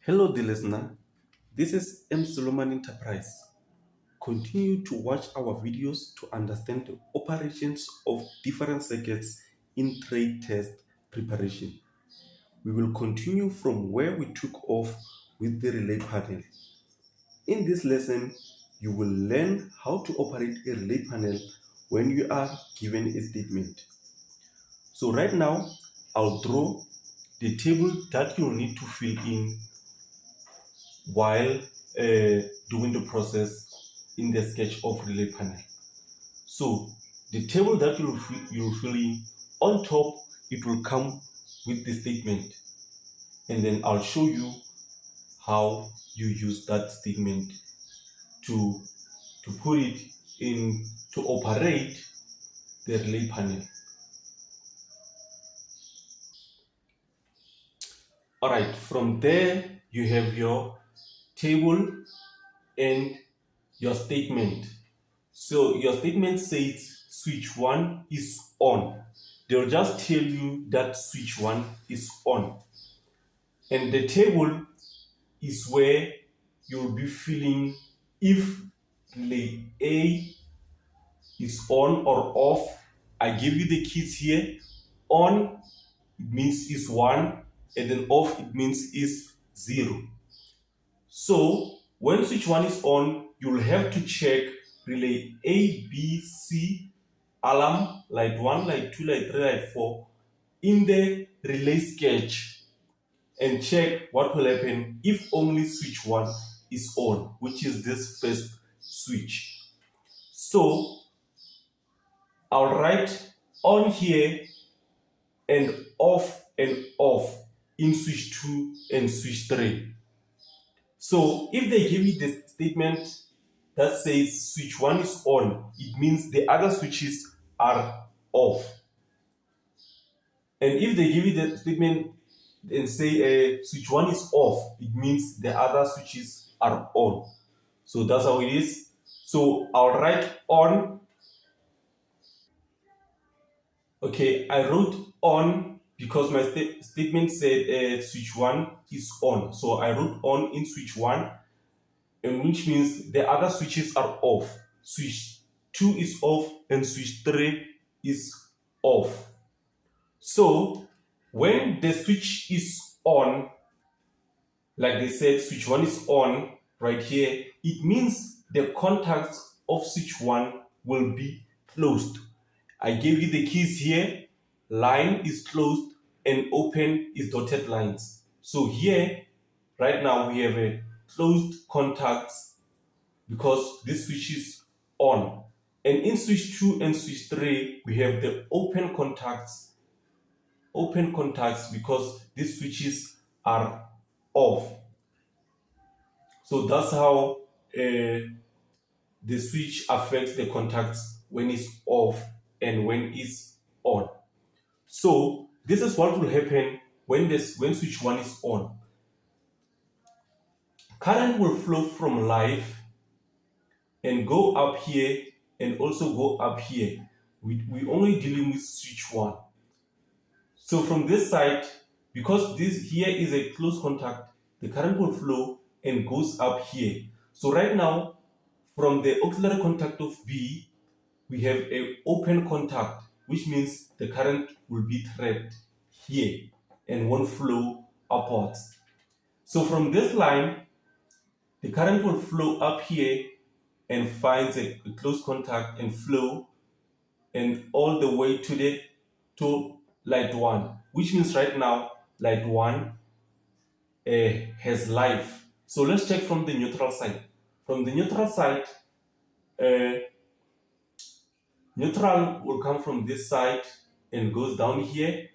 Hello, dear listener. This is M. Solomon Enterprise. Continue to watch our videos to understand the operations of different circuits in trade test preparation. We will continue from where we took off with the relay panel. In this lesson, you will learn how to operate a relay panel when you are given a statement. So right now, I'll draw the table that you'll need to fill in while doing the process in the sketch of relay panel. So the table that you'll fill in, on top it will come with the statement, and then I'll show you how you use that statement to put it in to operate the relay panel. Alright, from there you have your table and your statement. So your statement says switch 1 is on. They'll just tell you that switch 1 is on. And the table is where you'll be filling if relay A is on or off. I give you the keys here. On it means is 1, and then off it means is 0. So when switch 1 is on, you'll have to check relay A, B, C, alarm, light 1, light 2, light 3, light 4 in the relay sketch and check what will happen if only switch 1 is on, which is this first switch. So I'll write on here and off in switch 2 and switch 3. So if they give you the statement that says switch 1 is on, it means the other switches are off. And if they give you the statement and say switch 1 is off, it means the other switches are on. So that's how it is. So I'll write on. Okay, I wrote on because my statement said switch 1 is on. So I wrote on in switch 1, and which means the other switches are off. Switch 2 is off and switch 3 is off. So when the switch is on, like they said, switch 1 is on right here, it means the contacts of switch 1 will be closed. I gave you the keys here. Line is closed and open is dotted lines. So here, right now, we have a closed contacts because this switch is on. And in switch 2 and switch 3, we have the open contacts because these switches are off. So that's how the switch affects the contacts when it's off and when it's on. So this is what will happen when switch 1 is on. Current will flow from live and go up here and also go up here. We only dealing with switch 1. So from this side, because this here is a close contact, the current will flow and goes up here. So right now, from the auxiliary contact of B, we have an open contact, which means the current will be trapped here and won't flow upwards. So from this line, the current will flow up here and finds a close contact and flow and all the way to light 1, which means right now light 1 has life. So let's check from the neutral side. From the neutral side, neutral will come from this side and goes down here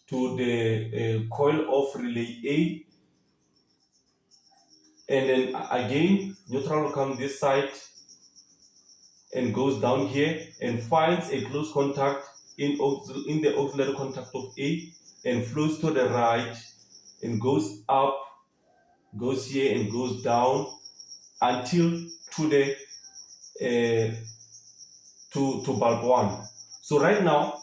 to the coil of relay A, and then again neutral will come this side and goes down here and finds a close contact in the auxiliary contact of A and flows to the right and goes up, goes here and goes down until to the to bulb 1. So right now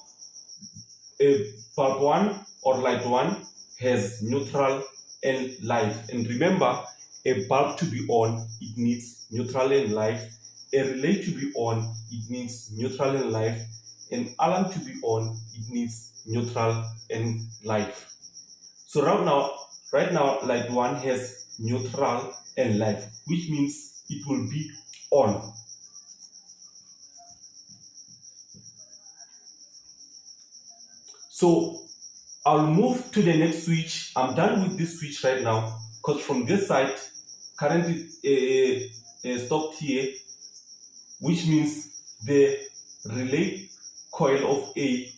bulb 1 or light 1 has neutral and live. And remember, a bulb to be on, it needs neutral and live. A relay to be on, it needs neutral and live. An alarm to be on, it needs neutral and live. So right now, light 1 has neutral and live, which means it will be on. So I'll move to the next switch. I'm done with this switch right now, because from this side, current is stopped here, which means the relay coil of A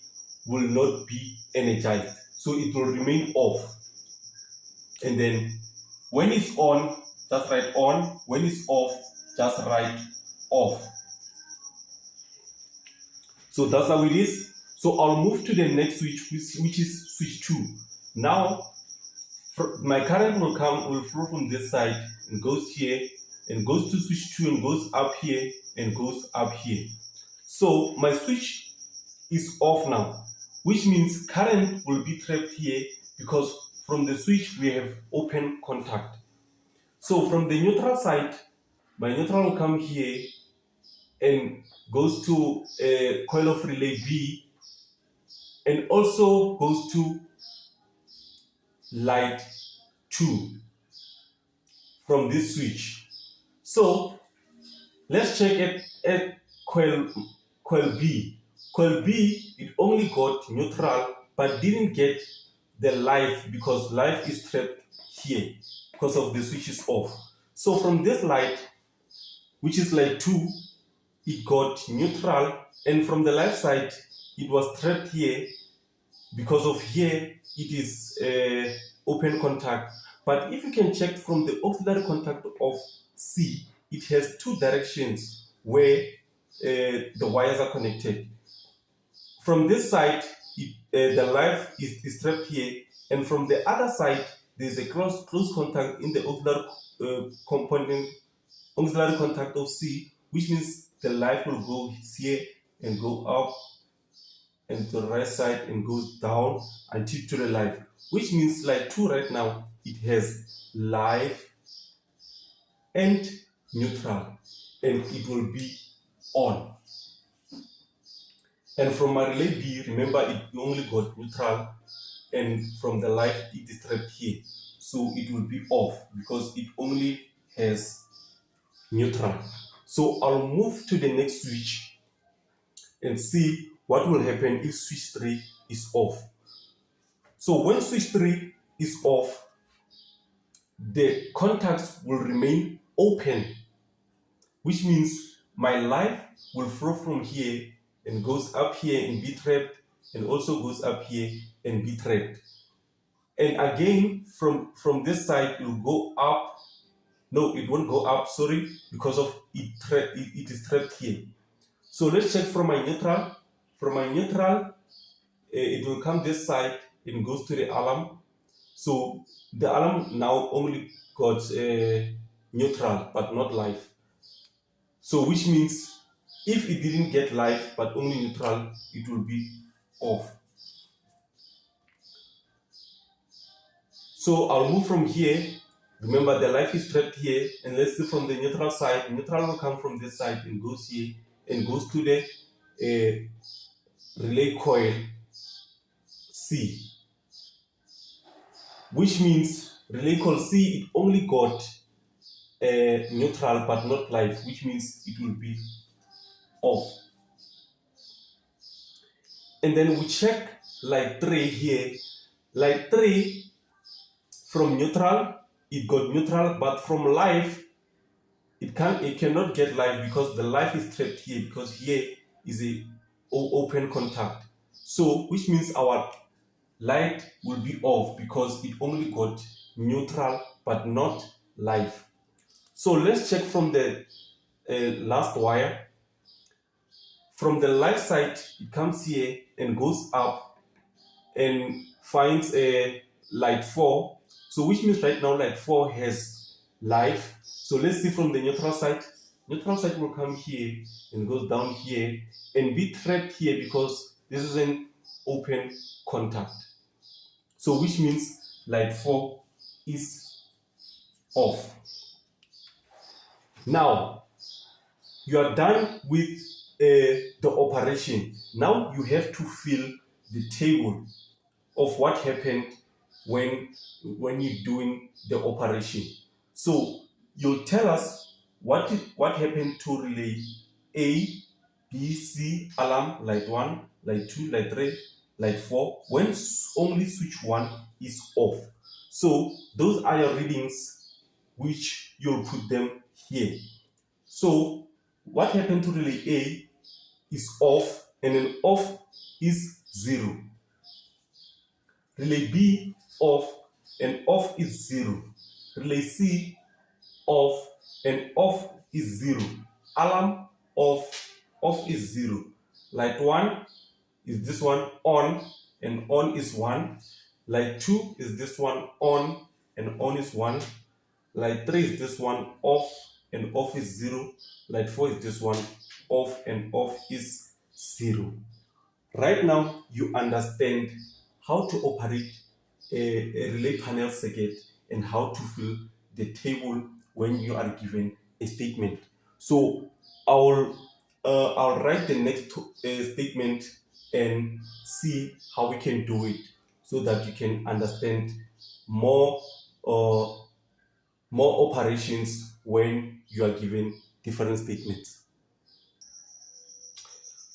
will not be energized. So it will remain off. And then when it's on, just write on. When it's off, just write off. So that's how it is. So I'll move to the next switch, which is switch 2. Now, my current will flow from this side and goes here and goes to switch 2 and goes up here and goes up here. So my switch is off now, which means current will be trapped here because from the switch we have open contact. So from the neutral side, my neutral will come here and goes to a coil of relay B and also goes to light 2 from this switch. So let's check at coil B. Coil B, it only got neutral but didn't get the live because live is trapped here because of the switch is off. So from this light, which is light 2, it got neutral, and from the live side it was trapped here because of here it is open contact. But if you can check from the auxiliary contact of C, it has 2 directions where the wires are connected. From this side, the live is trapped here, and from the other side, there's a close contact in the auxiliary contact of C, which means the live will go here and go up and to the right side and goes down until to the live, which means light 2 right now, it has live and neutral, and it will be on. And from my relay B, remember it only got neutral, and from the light it is trapped here, so it will be off because it only has neutral. So I'll move to the next switch and see what will happen if switch 3 is off. So when switch 3 is off, the contacts will remain open, which means my live will flow from here and goes up here and be trapped, and also goes up here and be trapped. And again, from this side, it will go up. No, it won't go up, sorry, because of it is trapped here. So let's check from my neutral. From my neutral, it will come this side and goes to the alarm. So the alarm now only got neutral but not live. So which means if it didn't get live but only neutral, it will be off. So I'll move from here. Remember the live is trapped here, and let's see from the neutral side. Neutral will come from this side and goes here and goes to the relay coil C, which means relay coil C, it only got neutral but not live, which means it will be off. And then we check light 3 here. Light 3 from neutral, it got neutral, but from live, it cannot get live because the live is trapped here, because here is a open contact. So which means our light will be off because it only got neutral but not live. So let's check from the last wire. From the live side, it comes here and goes up and finds a light 4. So which means right now light 4 has live. So let's see from the neutral side. Neutral side will come here and goes down here and be trapped here because this is an open contact. So which means light 4 is off. Now, you are done with the operation. Now you have to fill the table of what happened when you're doing the operation. So you'll tell us what happened to relay A, B, C, alarm, light 1, light 2, light 3, light 4, when only switch 1 is off. So those are your readings which you'll put them here. So what happened to relay A is off, and then off is 0. Relay B off, and off is 0. Relay C off, and off is 0. Alarm off, off is 0. Light 1 is this one on, and on is 1. Light 2 is this one on, and on is 1. Light 3 is this one off, and off is 0. Light 4 is this one off, and off is 0. Right now you understand how to operate a relay panel circuit and how to fill the table when you are given a statement. So I'll write the next statement and see how we can do it so that you can understand more operations when you are given different statements.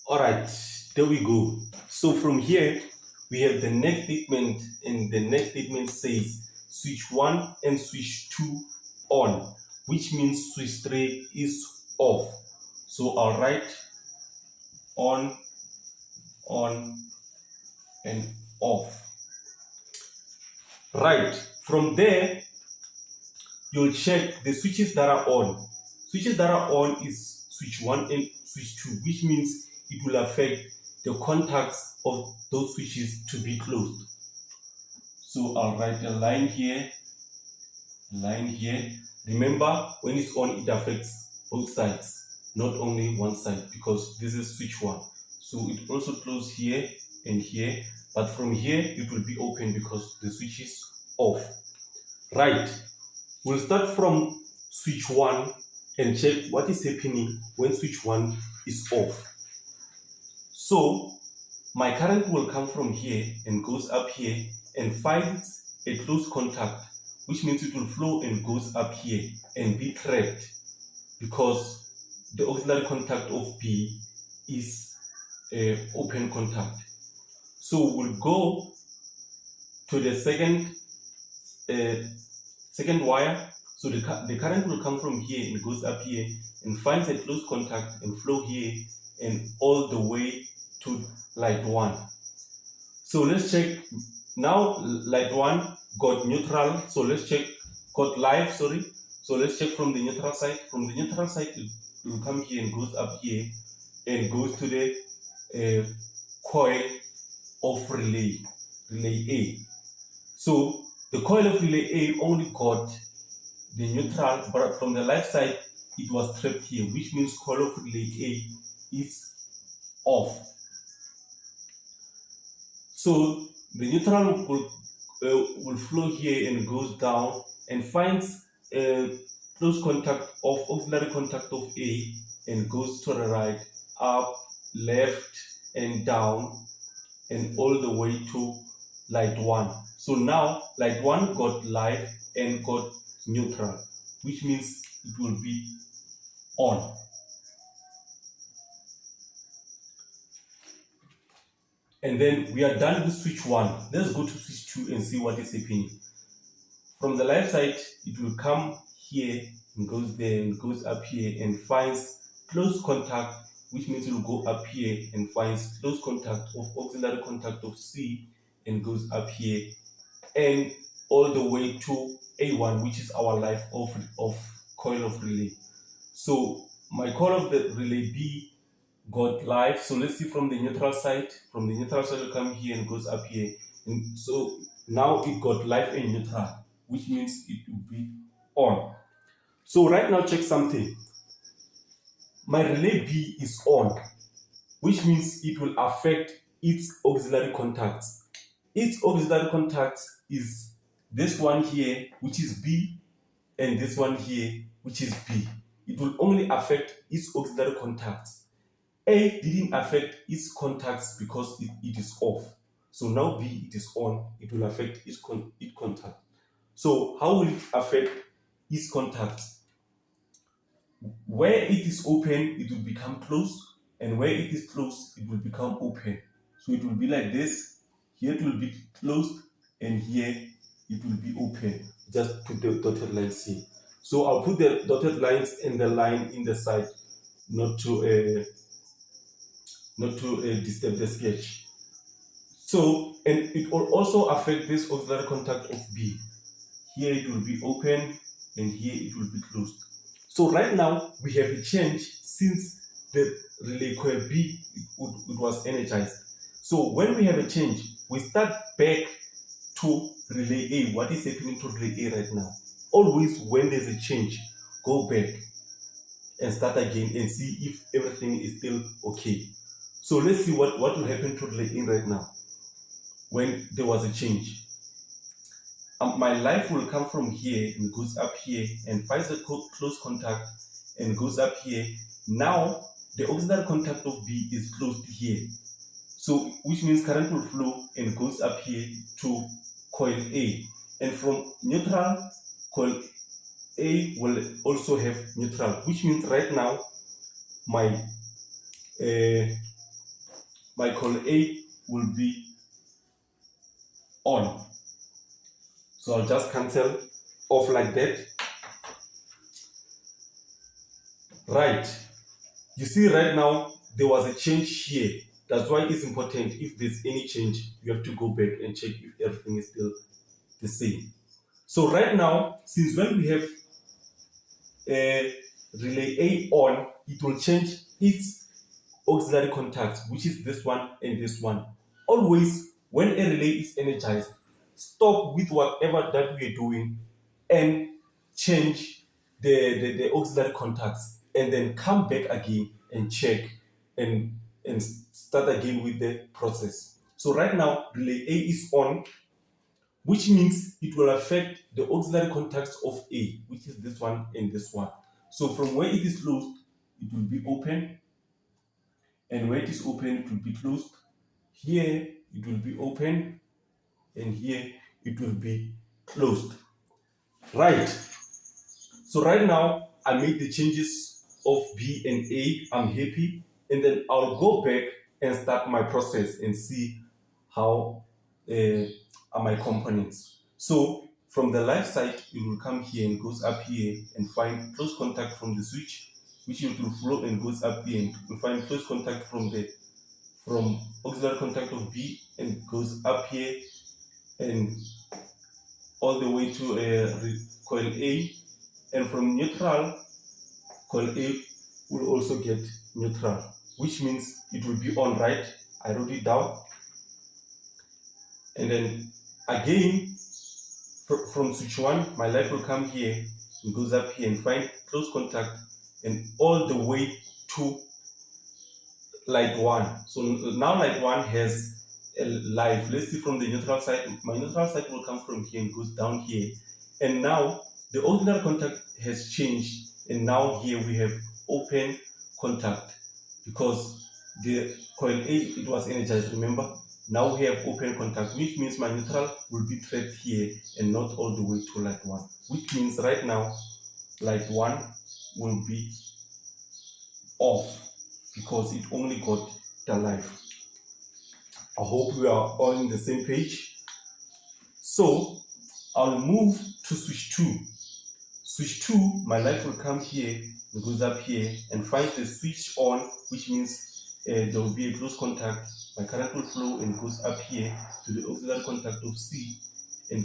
All right, there we go. So from here we have the next statement, and the next statement says switch 1 and switch 2 on, which means switch 3 is off. So I'll write on, and off. Right, from there you'll check the switches that are on. Switches that are on is switch 1 and switch 2, which means it will affect the contacts of those switches to be closed. So I'll write a line here, Remember, when it's on, it affects both sides, not only one side, because this is switch 1. So it also closes here and here, but from here it will be open because the switch is off. Right, we'll start from switch 1 and check what is happening when switch 1 is off. So my current will come from here and goes up here and finds a close contact, which means it will flow and goes up here and be trapped because the auxiliary contact of B is an open contact. So we'll go to the second wire. So the current will come from here and goes up here and finds a close contact and flow here and all the way to light 1. So let's check now. Light 1 got neutral, so let's check got live, sorry. So let's check from the neutral side. From the neutral side it will come here and goes up here and goes to the coil of relay A. So the coil of relay A only got the neutral, but from the live side it was trapped here, which means coil of relay A is off. So the neutral will flow here and goes down and finds a close contact of auxiliary contact of A and goes to the right, up, left, and down, and all the way to light 1. So now light 1 got live and got neutral, which means it will be on. And then we are done with switch 1. Let's go to switch 2 and see what is happening. From the live side, it will come here and goes there and goes up here and finds close contact, which means it will go up here and finds close contact of auxiliary contact of C and goes up here and all the way to A1, which is our life of coil of relay. So my coil of the relay B got live. So let's see from the neutral side. From the neutral side will come here and goes up here, and so now it got live and neutral, which means it will be on. So right now check something. My relay B is on, which means it will affect its auxiliary contacts. Its auxiliary contacts is this one here, which is B, and this one here, which is B. It will only affect its auxiliary contacts. A didn't affect its contacts because it is off. So now B, it is on, it will affect its contact. So how will it affect its contacts? Where it is open, it will become closed, and where it is closed, it will become open. So it will be like this. Here it will be closed, and here it will be open. Just put the dotted lines here. So I'll put the dotted lines and the line in the side, not to disturb the sketch. So, and it will also affect this auxiliary contact of B. Here it will be open, and here it will be closed. So right now we have a change since the relay coil B it was energized. So when we have a change, we start back to relay A. What is happening to relay A right now? Always when there's a change, go back and start again and see if everything is still okay. So let's see what will happen to relay A right now when there was a change. My life will come from here and goes up here and finds a close contact and goes up here. Now the auxiliary contact of B is closed here. So which means current will flow and goes up here to coil A. And from neutral, coil A will also have neutral, which means right now my coil A will be on. So I'll just cancel off like that. Right. You see right now there was a change here. That's why it's important, if there's any change, you have to go back and check if everything is still the same. So right now, since when we have relay A on, it will change its auxiliary contacts, which is this one and this one. Always when a relay is energized, stop with whatever that we are doing and change the auxiliary contacts, and then come back again and check and start again with the process. So right now relay A is on, which means it will affect the auxiliary contacts of A, which is this one and this one. So from where it is closed, it will be open, and where it is open, it will be closed. Here it will be open, and here it will be closed. Right. So right now I made the changes of B and A. I'm happy, and then I'll go back and start my process and see how are my components. So from the live side, it will come here and goes up here and find close contact from the switch, which it will flow and goes up here and will find close contact from auxiliary contact of B and goes up here and all the way to coil A, and from neutral, coil A will also get neutral, which means it will be on, right? I wrote it down. And then again, from switch 1, my light will come here and goes up here and find close contact and all the way to light 1. So now light 1 has a live. Let's see from the neutral side. My neutral side will come from here and goes down here. And now the auxiliary contact has changed, and now here we have open contact because the coil A, it was energized, remember? Now we have open contact, which means my neutral will be trapped here and not all the way to light 1, which means right now light 1 will be off because it only got the live. I hope we are all on the same page. So I'll move to switch 2. Switch 2, my light will come here and goes up here and finds the switch on, which means there will be a close contact. My current will flow and goes up here to the auxiliary contact of C and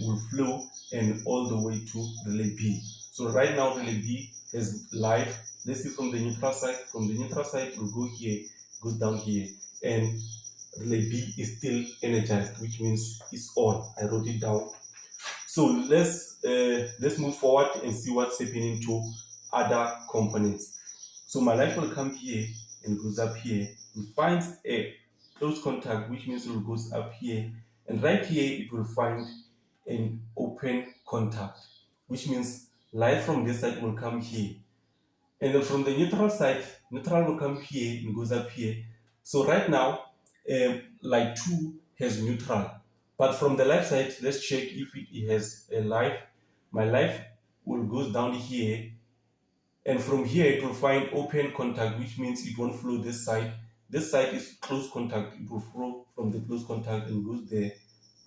will flow and all the way to relay B. So right now relay B has live. Let's see from the neutral side. From the neutral side, it will go here, goes down here, and relay B is still energized, which means it's on. I wrote it down. So let's move forward and see what's happening to other components. So my light will come here and goes up here and finds a close contact, which means it goes up here, and right here it will find and open contact, which means light from this side will come here. And then from the neutral side, neutral will come here and goes up here. So right now, light 2 has neutral. But from the left side, let's check if it has a light. My light will goes down here. And from here, it will find open contact, which means it won't flow this side. This side is close contact. It will flow from the close contact and goes there,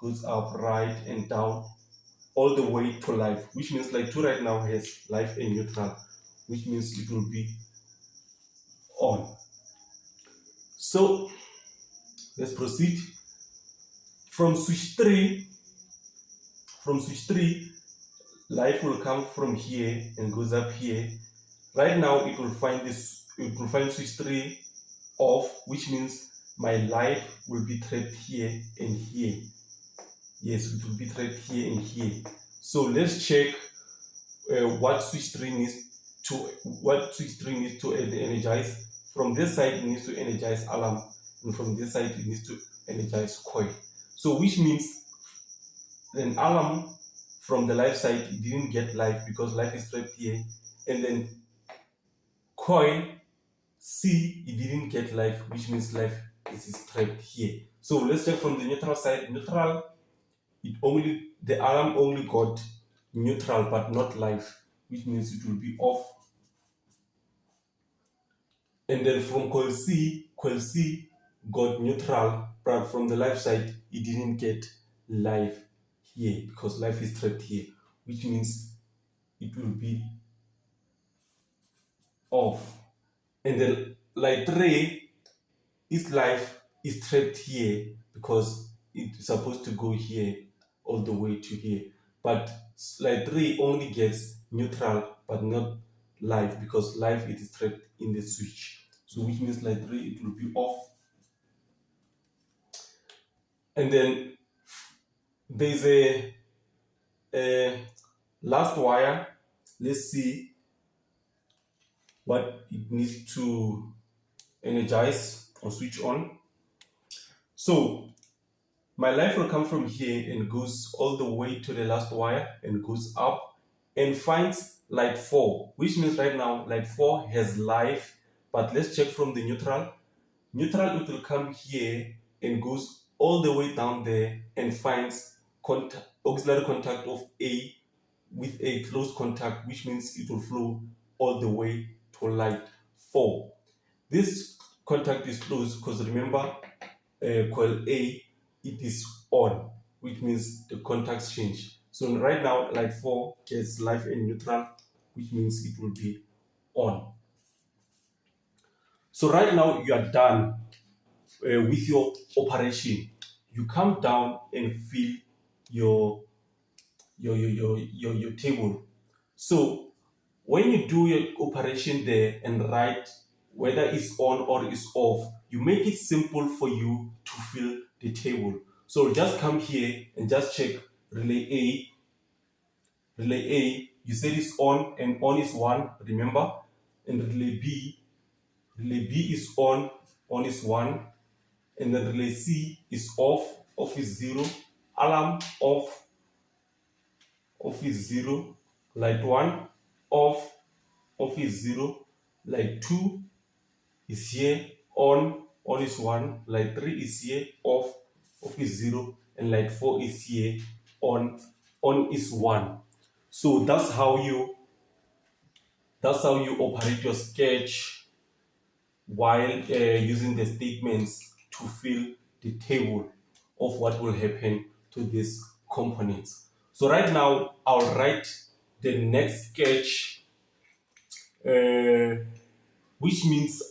goes up, right, and down, all the way to life, which means light 2 right now has life and neutral, which means it will be on. So let's proceed. From switch 3, life will come from here and goes up here. Right now it will find switch 3 off, which means my life will be trapped here and here. Yes, it will be trapped here and here. So let's check what switch 3 needs to energize. From this side it needs to energize alarm, and from this side it needs to energize coil. So which means an alarm from the life side, it didn't get life because life is trapped here, and then coil C, it didn't get life, which means life is trapped here. So let's check from the neutral side. Neutral, the alarm only got neutral but not life, which means it will be off. And then from coil C got neutral, but from the life side it didn't get life here because life is trapped here, which means it will be off. And then light 3 is life is trapped here because it's supposed to go here all the way to here, but light 3 only gets neutral but not life because life it is trapped in the switch. So which means light 3 it will be off. And then there's a last wire. Let's see what it needs to energize or switch on. So my life will come from here and goes all the way to the last wire and goes up and finds light 4, which means right now light 4 has life. But let's check from the neutral. Neutral, it will come here and goes all the way down there and finds auxiliary contact of A with a close contact, which means it will flow all the way to light 4. This contact is closed because remember, coil A, it is on, which means the contacts change. So right now, light 4 gets life and neutral, which means it will be on. So right now you are done with your operation. You come down and fill your table. So when you do your operation there and write whether it's on or it's off, you make it simple for you to fill the table. So just come here and just check relay A. Relay A, you said it's on and on is 1, remember? And relay B is on is 1. And then relay C is off is 0. Alarm off is 0. Light 1 off is 0. Light 2 is here, on is 1. Light 3 is here, off is 0. And light 4 is here, on is 1. So that's how you operate your sketch while using the statements to fill the table of what will happen to these components. So right now I'll write the next sketch, which means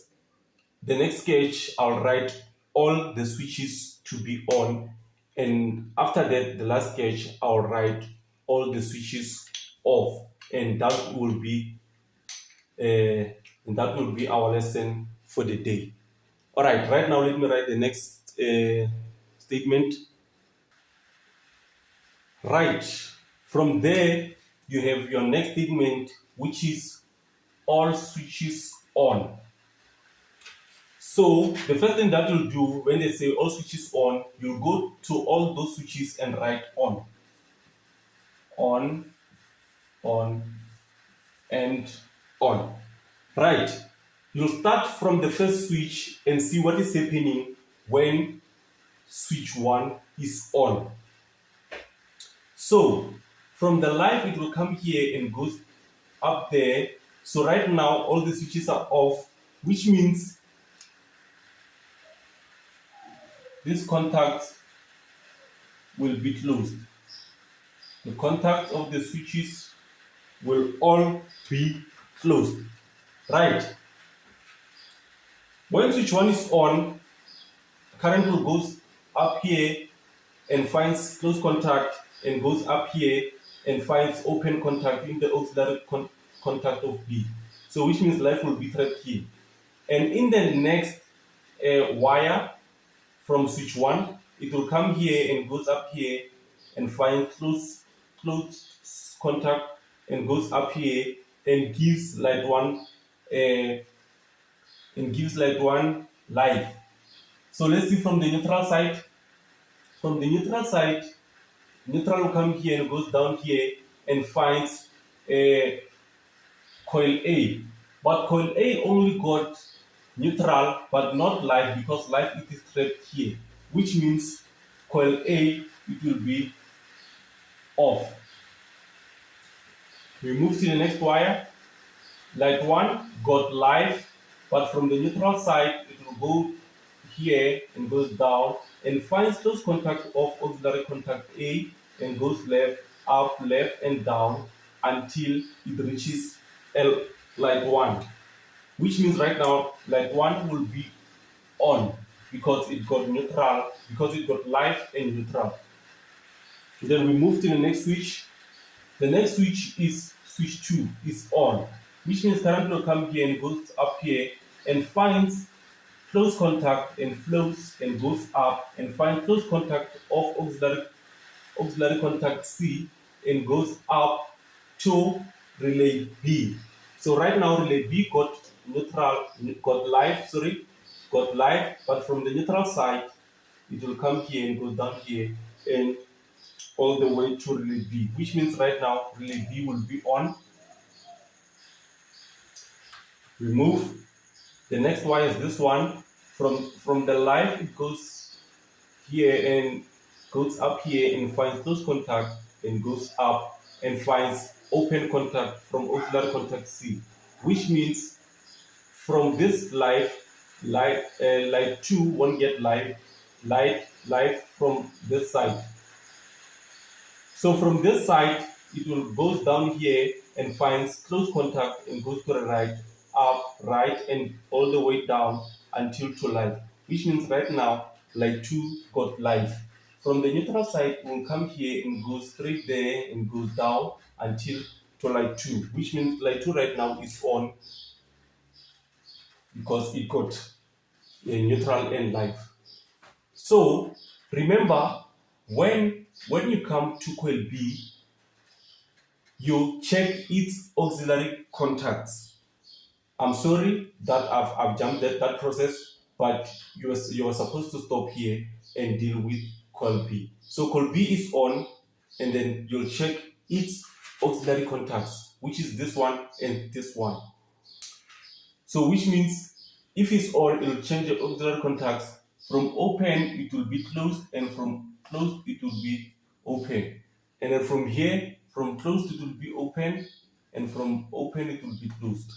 the next sketch I'll write all the switches to be on, and after that the last sketch I'll write all the switches off, and that will be our lesson for the day. All right, right now let me write the next statement. Right, from there you have your next statement, which is all switches on. So the first thing that you'll do when they say all switches on, you'll go to all those switches and write on. on, on, and on. Right. You'll start from the first switch and see what is happening when switch 1 is on. So from the live, it will come here and goes up there. So right now all the switches are off, which means this contact will be closed. The contacts of the switches will all be closed. Right. When switch 1 is on, current will goes up here and finds close contact and goes up here and finds open contact in the auxiliary contact of B. So which means life will be trapped here. And in the next wire from switch 1, it will come here and goes up here and find close contact and goes up here and gives like one life. So let's see from the neutral side. From the neutral side, neutral will come here and goes down here and finds coil A. But coil A only got neutral but not live, because live it is trapped here, which means coil A it will be off. We move to the next wire. Light 1 got live, but from the neutral side it will go here and goes down and finds close contact of auxiliary contact A and goes left, up, left and down until it reaches light 1, which means right now light 1 will be on because it got neutral, because it got live and neutral. Then we move to the next switch. The next switch is switch 2 is on, which means current will come here and goes up here and finds close contact and flows and goes up and finds close contact of auxiliary contact C and goes up to relay B. So right now relay B got live, but from the neutral side it will come here and goes down here and all the way to relay B, which means right now relay B will be on. We move. The next wire is this one. From the live it goes here and goes up here and finds close contact and goes up and finds open contact from auxiliary contact C, which means from this light 2 won't get light from this side. So from this side it will goes down here and finds close contact and goes to the right, up, right and all the way down until to live, which means right now light 2 got live. From the neutral side, it will come here and go straight there and goes down until to light 2, which means light 2 right now is on because it got a neutral and live. So remember, when you come to coil B, you check its auxiliary contacts. I'm sorry that I've jumped that process, but you are supposed to stop here and deal with coil B. So coil B is on, and then you'll check its auxiliary contacts, which is this one and this one. So which means if it's on, it will change the auxiliary contacts. From open it will be closed, and from closed it will be open. And then from here, from closed it will be open, and from open it will be closed.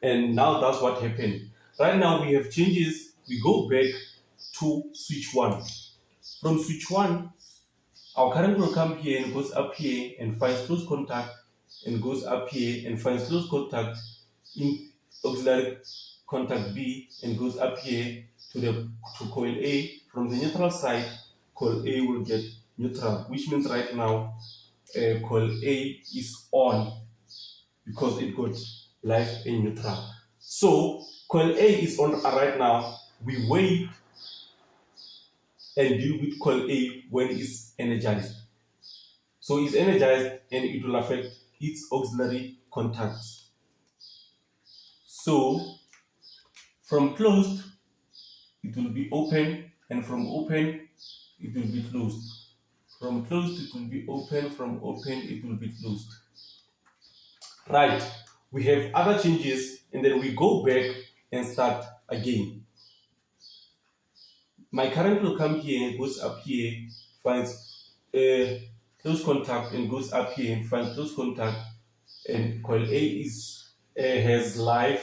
And now that's what happened. Right now we have changes. We go back to switch 1. From switch 1, our current will come here and goes up here and finds close contact and goes up here and finds close contact in auxiliary contact B and goes up here to coil A. From the neutral side, coil A will get neutral, which means right now coil A is on because it got live and neutral. So coil A is on right now. We wait and deal with coil A when it's energized. So it's energized and it will affect its auxiliary contacts. So from closed it will be open, and from open it will be closed. From closed it will be open, from open it will be closed. Right, we have other changes and then we go back and start again. My current will come here, goes up here, finds close contact and goes up here and finds close contact, and coil A is has live.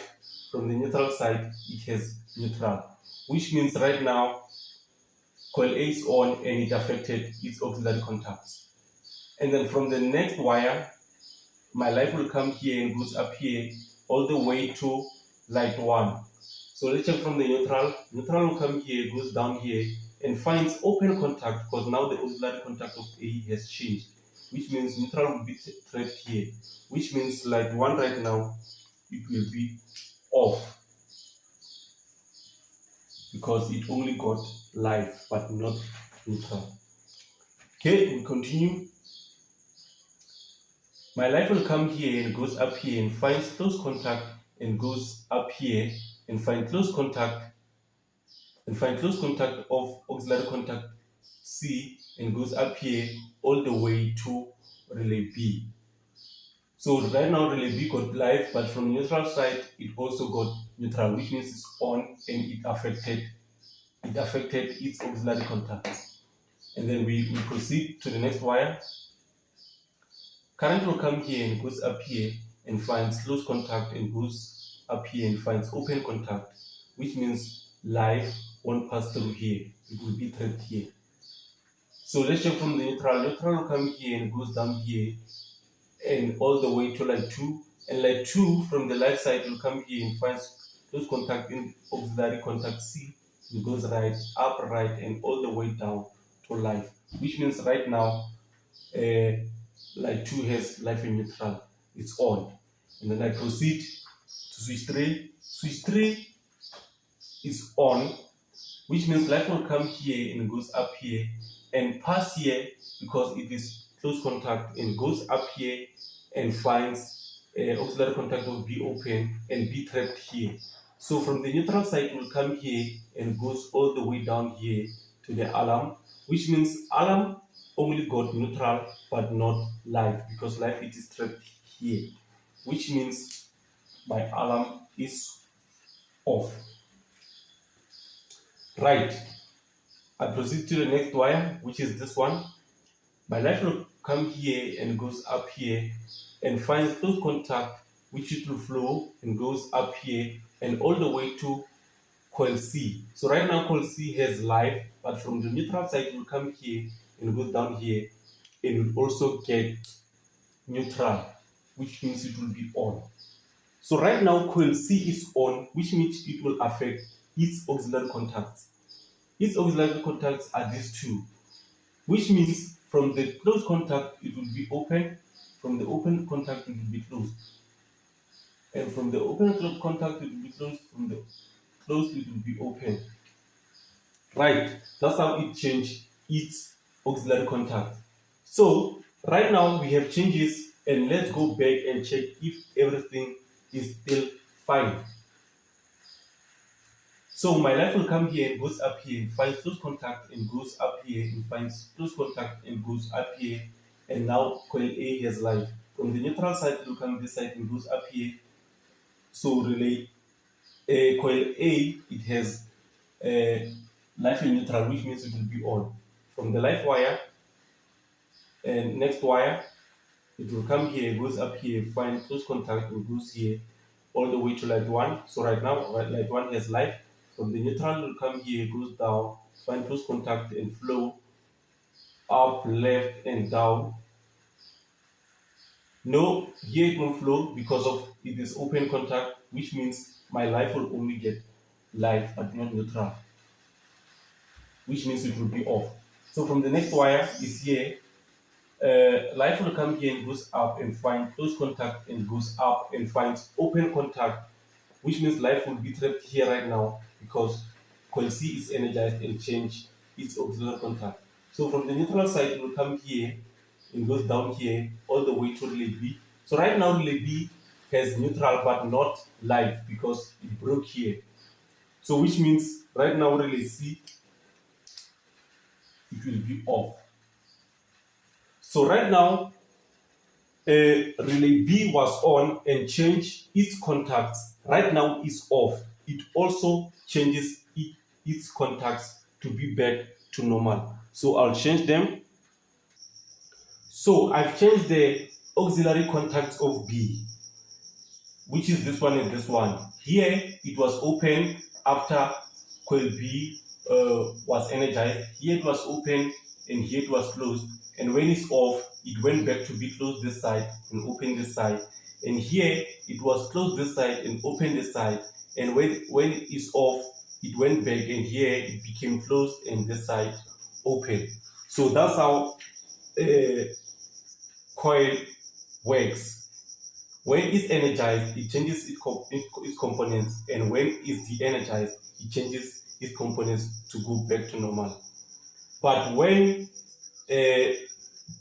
From the neutral side it has neutral, which means right now coil A is on and it affected its auxiliary contacts. And then from the next wire, my light will come here and goes up here all the way to light 1. So let's check from the neutral. Neutral will come here, goes down here, and finds open contact because now the auxiliary contact of A has changed, which means neutral will be trapped here, which means light 1 right now, it will be off because it only got live but not neutral. Okay, we continue. My light will come here and goes up here and finds close contact and goes up here and find close contact of auxiliary contact C and goes up here all the way to relay B. So right now relay B got live, but from neutral side it also got neutral, which means it's on and it affected its auxiliary contacts. And then we proceed to the next wire. Current will come here and goes up here and finds close contact and goes up here and finds open contact, which means live won't pass through here. It will be trapped here. So let's check from the neutral. Neutral will come here and goes down here and all the way to light 2. And light 2 from the live side will come here and finds close contact in auxiliary contact C. It goes right, up, right, and all the way down to live, which means right now light 2 has live in neutral, it's on. And then I proceed to switch 3. Switch 3 is on, which means light will come here and goes up here and pass here because it is close contact and goes up here and finds auxiliary contact of B open and B trapped here. So from the neutral side it will come here and goes all the way down here to the alarm, which means alarm only got neutral but not live because live it is trapped here, which means my alarm is off. Right, I proceed to the next wire, which is this one. My light will come here and goes up here and finds close contact, which it will flow and goes up here and all the way to coil C. So right now coil C has live, but from the neutral side it will come here and goes down here and will also get neutral, which means it will be on. So right now coil C is on, which means it will affect its auxiliary contacts. Its auxiliary contacts are these two, which means from the closed contact it will be open, from the open contact it will be closed, and from the open contact it will be closed, from the closed it will be open. Right, that's how it changed its auxiliary contact. So right now we have changes, and let's go back and check if everything is still fine. So my light will come here and goes up here and finds close contact and goes up here and finds close contact and goes up here, and now coil A has light. From the neutral side it will come this side and goes up here. So relay coil A, it has live in neutral, which means it will be on. From the live wire and next wire, it will come here, goes up here, find close contact and goes here all the way to light 1. So right now light 1 has live. From the neutral will come here, goes down, find close contact and flow up, left and down. No, here it won't flow because of it is open contact, which means my live will only get live but not neutral, which means it will be off. So from the next wire is here. Light will come here and goes up and find close contact and goes up and finds open contact, which means light will be trapped here right now because coil C is energized and change its auxiliary contact. So from the neutral side it will come here and goes down here all the way to relay B. So right now relay B has neutral but not live because it broke here. So which means right now relay C, it will be off. So right now, relay B was on and changed its contacts. Right now is off. It also changes its contacts to be back to normal. So I'll change them. So I've changed the auxiliary contacts of B, which is this one and this one. Here it was open after coil B was energized. Here it was open and here it was closed. And when it's off, it went back to be closed this side and open this side. And here it was closed this side and open this side. And when it is off, it went back and here it became closed and this side open. So that's how coil works. When it's energized, it changes its components, and when it's de-energized, it changes its components to go back to normal. But when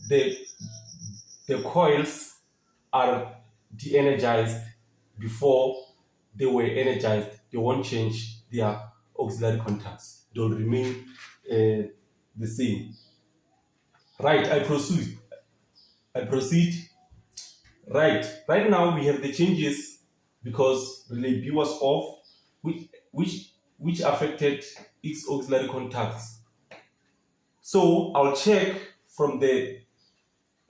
the coils are de-energized before they were energized, they won't change their auxiliary contacts. They'll remain the same. Right, I proceed. Right now we have the changes because relay B was off, which affected its auxiliary contacts. So I'll check from the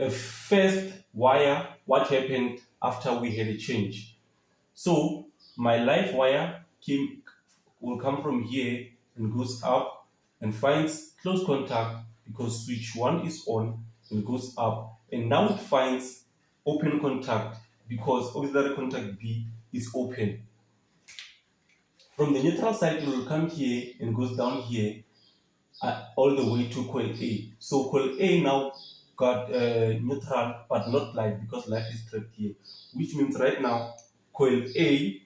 first wire what happened after we had a change. So my live wire will come from here and goes up and finds close contact because switch 1 is on and goes up, and now it finds open contact because auxiliary contact B is open. From the neutral side, it will come here and goes down here all the way to coil A. So coil A now got neutral but not live because live is trapped here, which means right now coil A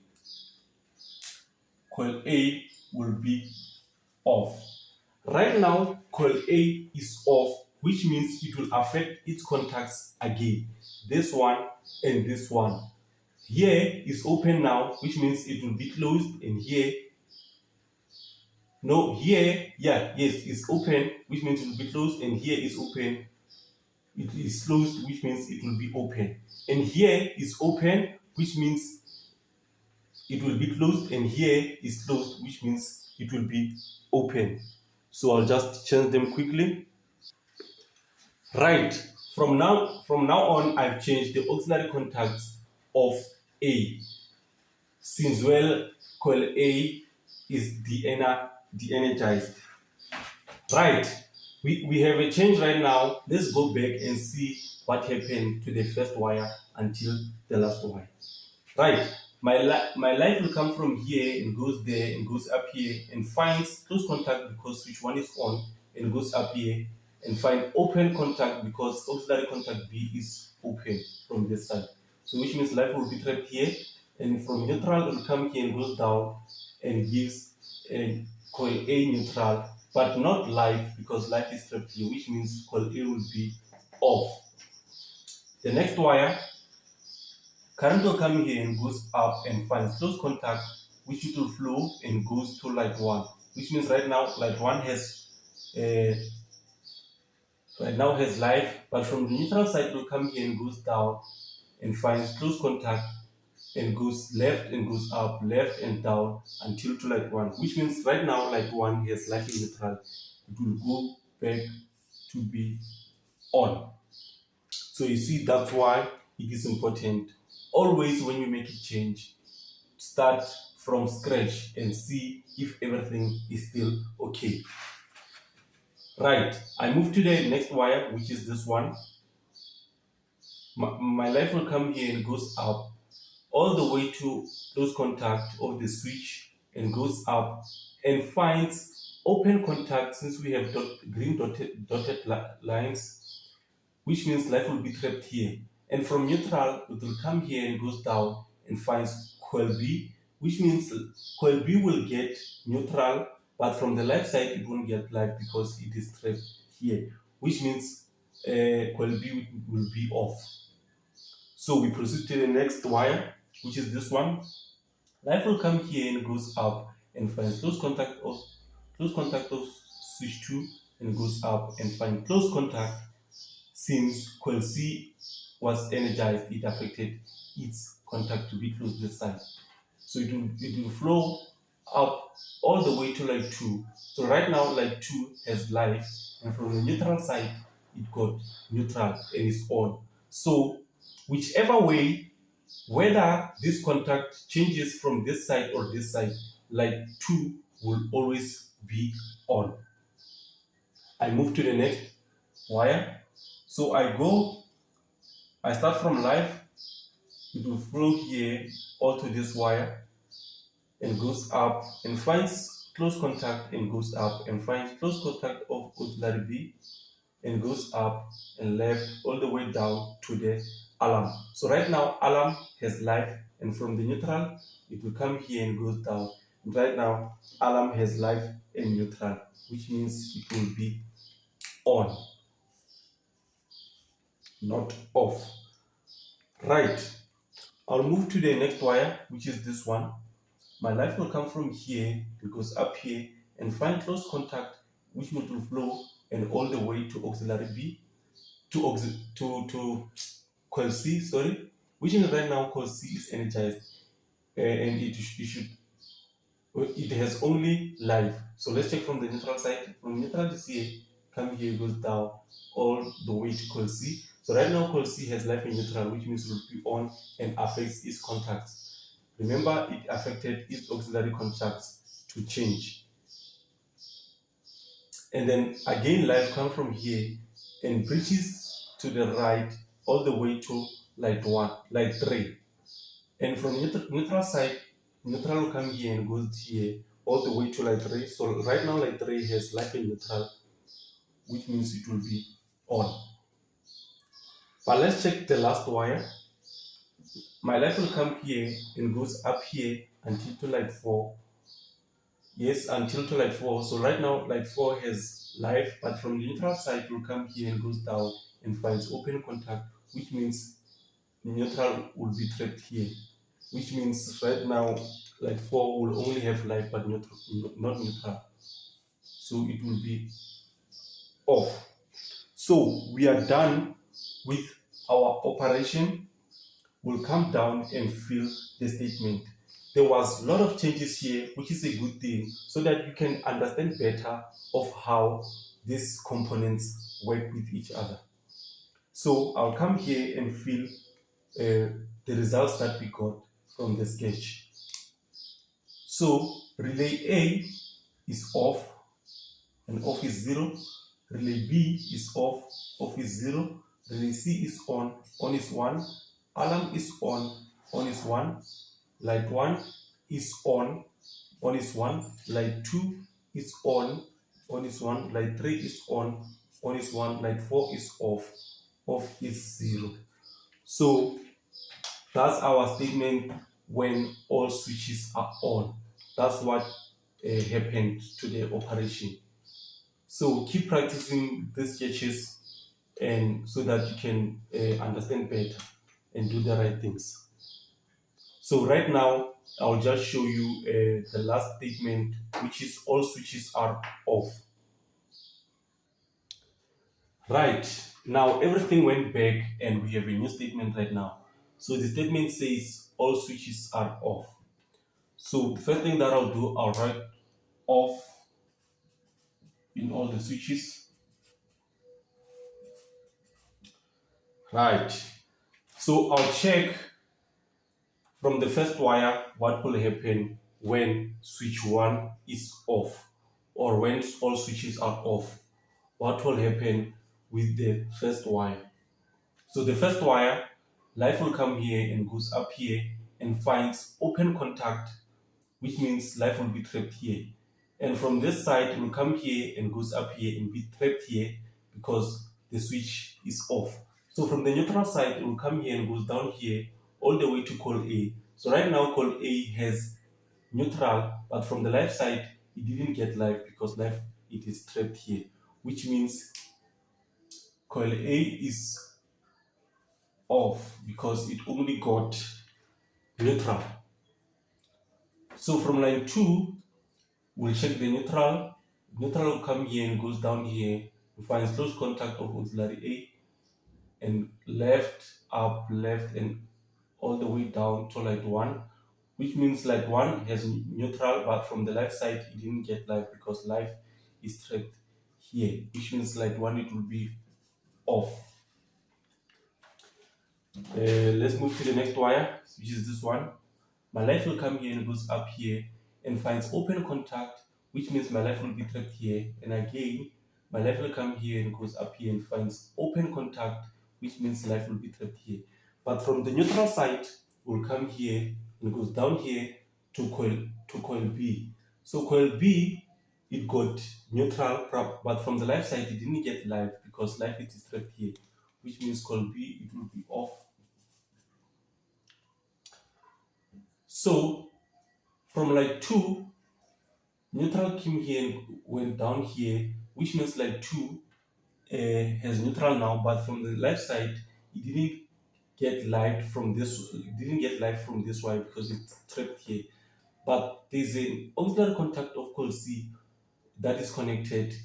will be off. Right now coil A is off, which means it will affect its contacts again. This one and this one. Here is open now, which means it will be closed, and here it's open, which means it will be closed, and here is open, it is closed, which means it will be open, and here is open, which means it will be closed, and here is closed, which means it will be open. So I'll just change them quickly. Right, from now on, I've changed the auxiliary contacts of A, since coil A is de-energized. Right, we have a change right now. Let's go back and see what happened to the first wire until the last wire. Right, my light will come from here and goes there and goes up here and finds close contact because switch 1 is on, and goes up here and find open contact because auxiliary contact B is open from this side. So which means light will be trapped here, and from neutral it will come here and goes down and gives a coil A neutral, but not live because live is trapped here, which means coil A will be off. The next wire, current will come here and goes up and finds close contact, which it will flow and goes to light 1, which means right now light 1 has live, but from the neutral side it will come here and goes down and finds close contact and goes left and goes up, left and down until to light 1, which means right now light 1 has light in neutral. It will go back to be on. So you see, that's why it is important always when you make a change, start from scratch and see if everything is still okay. Right, I move to the next wire, which is this one. My light will come here and goes up all the way to close contact of the switch and goes up and finds open contact, since we have green dotted lines, which means light will be trapped here. And from neutral, it will come here and goes down and finds coil B, which means coil B will get neutral, but from the left side, it won't get live because it is trapped here, which means coil B will be off. So we proceed to the next wire, which is this one. Light will come here and goes up and finds close contact of switch 2 and goes up and find close contact since coil C was energized, it affected its contact to be close to the side. So it will flow up all the way to light 2. So right now light 2 has life, and from the neutral side it got neutral and is on. So whichever way, whether this contact changes from this side or this side, light 2 will always be on. I move to the next wire. So I start from live, it will flow here all to this wire and goes up and finds close contact and goes up and finds close contact of auxiliary B and goes up and left all the way down to the alarm. So right now alarm has life, and from the neutral it will come here and goes down. And right now alarm has life and neutral, which means it will be on, not off. Right, I'll move to the next wire, which is this one. My life will come from here, it goes up here and find close contact, which will flow and all the way to auxiliary B, to coil C, sorry, which is right now coil C is energized, and it has only life. So let's check from the neutral side. From neutral is here, come here, goes down all the way to coil C. So right now coil C has life in neutral, which means it will be on and affects its contacts. Remember, it affected its auxiliary contacts to change. And then again life comes from here and breaches to the right all the way to light 3. And from neutral side, neutral will come here and goes here all the way to light 3. So right now light 3 has life in neutral, which means it will be on. But let's check the last wire. My life will come here and goes up here until to light 4. Yes, until to light 4. So right now light 4 has life, but from the neutral side it will come here and goes down and finds open contact, which means neutral will be trapped here, which means right now light 4 will only have life but not neutral. So it will be off. So we are done with our operation. We'll come down and fill the statement. There was a lot of changes here, which is a good thing, so that you can understand better of how these components work with each other. So I'll come here and fill the results that we got from the sketch. So relay A is off, and off is 0. Relay B is off is 0. Relay C is on is 1. Alarm is on is 1. Light 1 is on is 1. Light 2 is on is 1. Light 3 is on is 1. Light 4 is off is 0. So that's our statement when all switches are on. That's what happened to the operation. So keep practicing these sketches, and so that you can understand better and do the right things. So right now I'll just show you the last statement, which is all switches are off. Right, now everything went back and we have a new statement right now. So the statement says all switches are off. So the first thing that I'll do, I'll write off in all the switches. Right, so I'll check from the first wire what will happen when switch 1 is off, or when all switches are off. What will happen with the first wire? So the first wire, life will come here and goes up here and finds open contact, which means life will be trapped here. And from this side, it will come here and goes up here and be trapped here because the switch is off. So from the neutral side, it will come here and goes down here all the way to coil A. So right now coil A has neutral, but from the life side, it didn't get life because life, it is trapped here, which means coil A is off because it only got neutral. So from line 2, we'll check the neutral. Neutral will come here and goes down here. We find close contact of auxiliary and left, up, left, and all the way down to light 1, which means light 1 has neutral, but from the left side it didn't get life because life is trapped here, which means light 1 it will be off. Let's move to the next wire, which is this one. My life will come here and goes up here and finds open contact, which means my life will be trapped here. And again, my life will come here and goes up here and finds open contact, which means life will be trapped here. But from the neutral side, will come here and goes down here to coil B. So coil B, it got neutral, but from the life side, it didn't get life because life is trapped here, which means coil B, it will be off. So from light 2, neutral came here and went down here, which means light 2 has neutral now, but from the left side, it didn't get light from this. It didn't get light from this wire because it's trapped here. But there's an auxiliary contact of coil C that is connected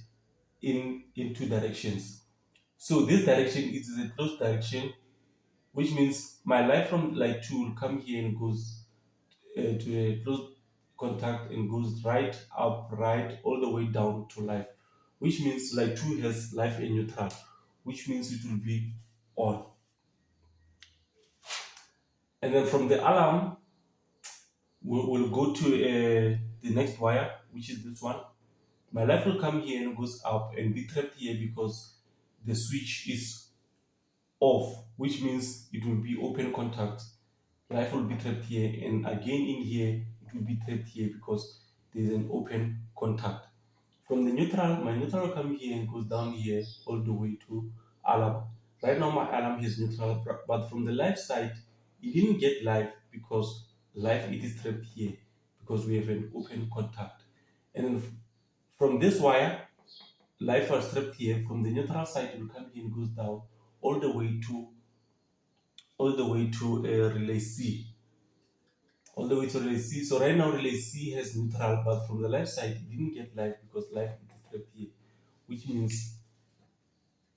in two directions. So this direction is a closed direction, which means my light from light 2 will come here and goes to a close contact and goes right up, right, all the way down to life, which means light 2 has life and neutral, which means it will be on. And then from the alarm, we'll go to the next wire, which is this one. My life will come here and goes up and be trapped here because the switch is off, which means it will be open contact. Life will be trapped here, and again in here it will be trapped here because there's an open contact. From the neutral, my neutral will come here and goes down here all the way to alarm. Right now my alarm has neutral, but from the life side, it didn't get live because life it is trapped here because we have an open contact. And then from this wire, life was trapped here. From the neutral side, it will come here and goes down all the way to relay C. All the way to relay C. So right now relay C has neutral, but from the left side it didn't get live because live is trapped here, which means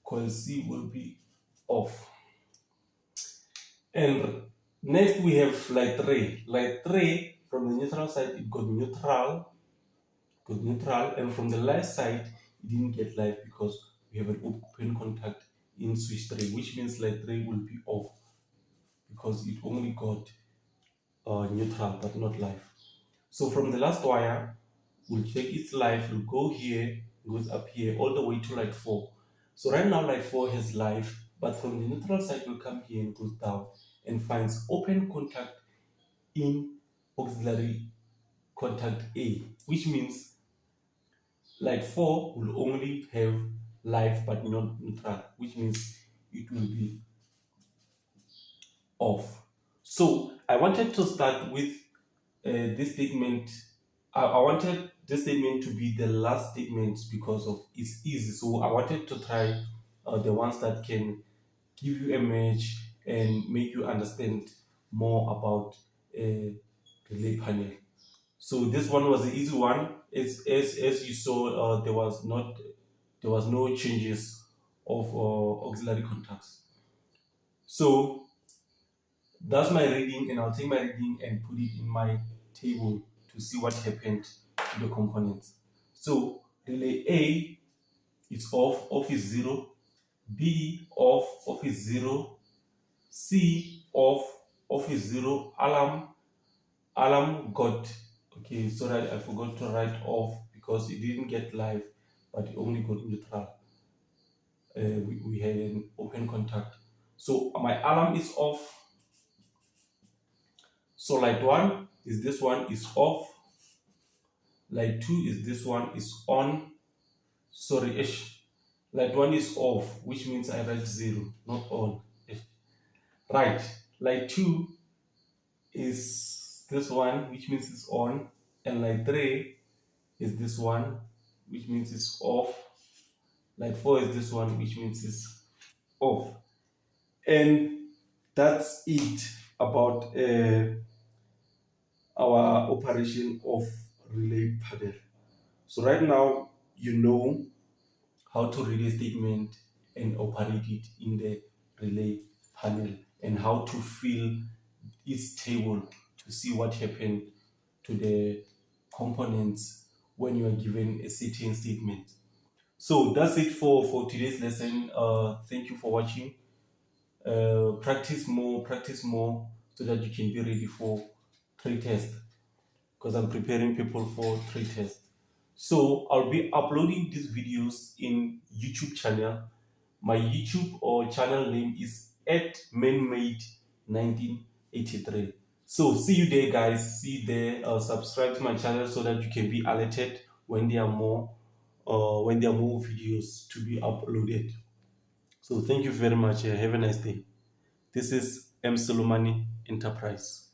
coil C will be off. And next we have light 3. Light 3 from the neutral side it got neutral, and from the left side it didn't get live because we have an open contact in switch 3, which means light 3 will be off because it only got neutral but not live. So from the last wire, we'll check its life, will go here, goes up here, all the way to light 4. So right now light 4 has life, but from the neutral side will come here and goes down and finds open contact in auxiliary contact A, which means light 4 will only have life but not neutral, which means it will be off. So I wanted to start with this statement. I wanted this statement to be the last statement because of it's easy. So I wanted to try the ones that can give you a match and make you understand more about a relay panel. So this one was the easy one. As you saw, there was no changes of auxiliary contacts. So that's my reading, and I'll take my reading and put it in my table to see what happened to the components. So relay A is off is 0. B off is 0. C off is 0. Alarm got, okay, sorry, I forgot to write off because it didn't get live, but it only got neutral. We had an open contact. So my alarm is off. So light 1 is this one is off. Light 2 is this one is on. Sorry, light 1 is off, which means I write 0, not on. Right, light 2 is this one, which means it's on, and light 3 is this one, which means it's off. Light 4 is this one, which means it's off. And that's it about our operation of relay panel. So right now you know how to read a statement and operate it in the relay panel and how to fill each table to see what happened to the components when you are given a certain statement. So that's it for today's lesson. Thank you for watching. Practice more so that you can be ready for trade test, because I'm preparing people for trade test. So I'll be uploading these videos in YouTube channel. My YouTube or channel name is at manmade1983. So see you there, guys. See you there. Subscribe to my channel so that you can be alerted when there are more videos to be uploaded. So thank you very much. Have a nice day. This is M Solomani Enterprise.